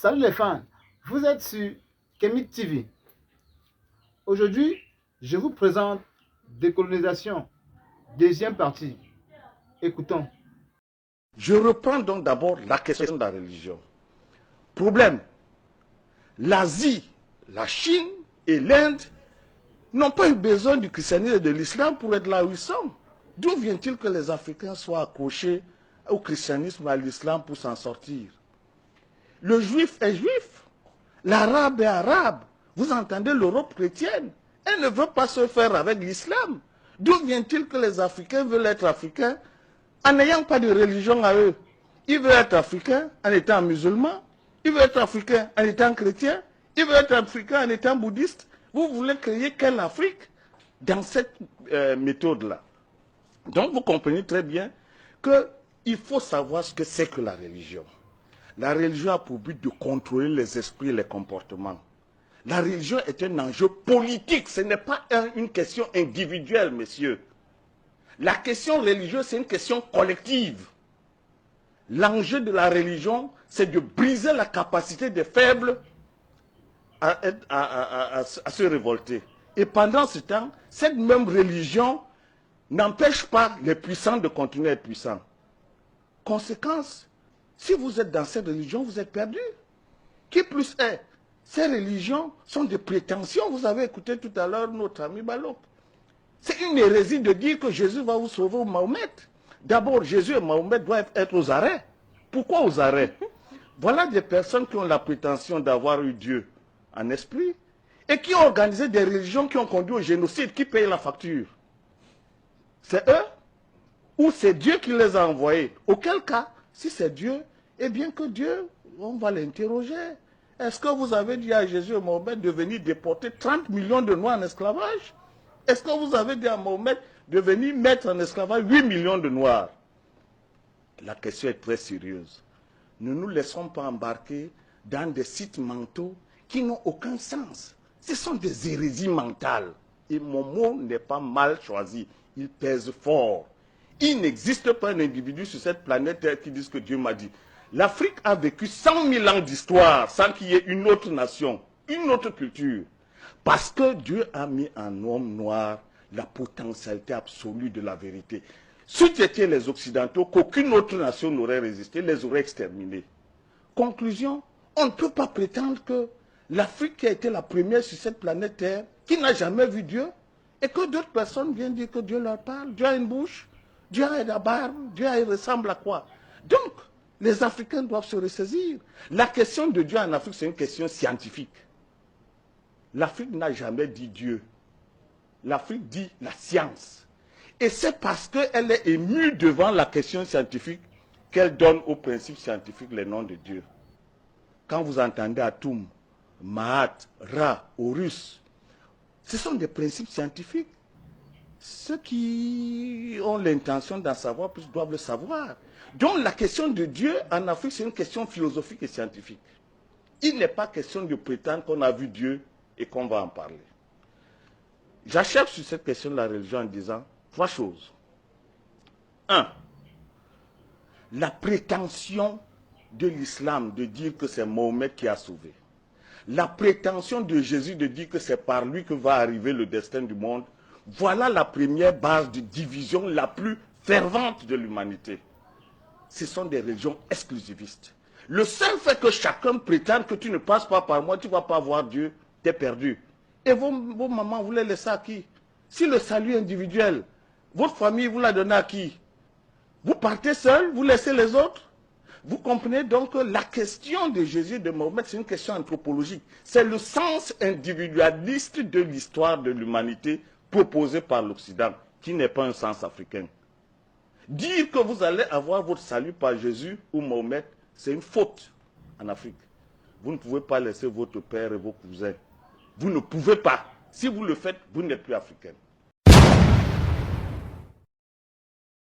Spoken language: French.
Salut les fans, vous êtes sur Kemit TV. Aujourd'hui, je vous présente Décolonisation, deuxième partie. Écoutons. Je reprends donc d'abord la question de la religion. Problème, l'Asie, la Chine et l'Inde n'ont pas eu besoin du christianisme et de l'islam pour être là où ils sont. D'où vient-il que les Africains soient accrochés au christianisme et à l'islam pour s'en sortir? Le juif est juif, l'arabe est arabe. Vous entendez l'Europe chrétienne? Elle ne veut pas se faire avec l'islam. D'où vient-il que les Africains veulent être africains en n'ayant pas de religion à eux? Ils veulent être africains en étant musulmans, ils veulent être africains en étant chrétiens, ils veulent être africains en étant bouddhistes. Vous voulez créer quelle Afrique dans cette méthode-là? Donc vous comprenez très bien qu'il faut savoir ce que c'est que la religion. La religion a pour but de contrôler les esprits et les comportements. La religion est un enjeu politique, ce n'est pas une question individuelle, messieurs. La question religieuse, c'est une question collective. L'enjeu de la religion, c'est de briser la capacité des faibles à se révolter. Et pendant ce temps, cette même religion n'empêche pas les puissants de continuer à être puissants. Conséquence, si vous êtes dans cette religion, vous êtes perdu. Qui plus est, ces religions sont des prétentions. Vous avez écouté tout à l'heure notre ami Balok. C'est une hérésie de dire que Jésus va vous sauver ou Mahomet. D'abord, Jésus et Mahomet doivent être aux arrêts. Pourquoi aux arrêts? Voilà des personnes qui ont la prétention d'avoir eu Dieu en esprit et qui ont organisé des religions qui ont conduit au génocide. Qui paye la facture? C'est eux ou c'est Dieu qui les a envoyés? Auquel cas, si c'est Dieu, eh bien que Dieu, on va l'interroger. Est-ce que vous avez dit à Jésus et Mahomet de venir déporter 30 millions de Noirs en esclavage? Est-ce que vous avez dit à Mahomet de venir mettre en esclavage 8 millions de Noirs? La question est très sérieuse. Ne nous laissons pas embarquer dans des sites mentaux qui n'ont aucun sens. Ce sont des hérésies mentales. Et mon mot n'est pas mal choisi. Il pèse fort. Il n'existe pas un individu sur cette planète Terre qui dise que Dieu m'a dit. L'Afrique a vécu 100 000 ans d'histoire sans qu'il y ait une autre nation, une autre culture. Parce que Dieu a mis en homme noir la potentialité absolue de la vérité. Si c'était les Occidentaux, qu'aucune autre nation n'aurait résisté, les aurait exterminés. Conclusion, on ne peut pas prétendre que l'Afrique qui a été la première sur cette planète Terre, qui n'a jamais vu Dieu, et que d'autres personnes viennent dire que Dieu leur parle, Dieu a une bouche, Dieu a la barbe, Dieu ressemble à quoi? Donc, les Africains doivent se ressaisir. La question de Dieu en Afrique, c'est une question scientifique. L'Afrique n'a jamais dit Dieu. L'Afrique dit la science. Et c'est parce qu'elle est émue devant la question scientifique qu'elle donne aux principes scientifiques les noms de Dieu. Quand vous entendez Atum, Mahat, Ra, Horus, ce sont des principes scientifiques. Ceux qui ont l'intention d'en savoir plus doivent le savoir. Donc la question de Dieu en Afrique, c'est une question philosophique et scientifique. Il n'est pas question de prétendre qu'on a vu Dieu et qu'on va en parler. J'achève sur cette question de la religion en disant 3 choses. 1. La prétention de l'islam de dire que c'est Mahomet qui a sauvé. La prétention de Jésus de dire que c'est par lui que va arriver le destin du monde. Voilà la première base de division la plus fervente de l'humanité. Ce sont des religions exclusivistes. Le seul fait que chacun prétende que tu ne passes pas par moi, tu ne vas pas voir Dieu, tu es perdu. Et vos mamans, vous les laissez à qui? Si le salut individuel, votre famille, vous la donnez à qui? Vous partez seul, vous laissez les autres? Vous comprenez donc que la question de Jésus et de Mahomet, c'est une question anthropologique. C'est le sens individualiste de l'histoire de l'humanité proposé par l'Occident, qui n'est pas un sens africain. Dire que vous allez avoir votre salut par Jésus ou Mahomet, c'est une faute en Afrique. Vous ne pouvez pas laisser votre père et vos cousins. Vous ne pouvez pas. Si vous le faites, vous n'êtes plus africain.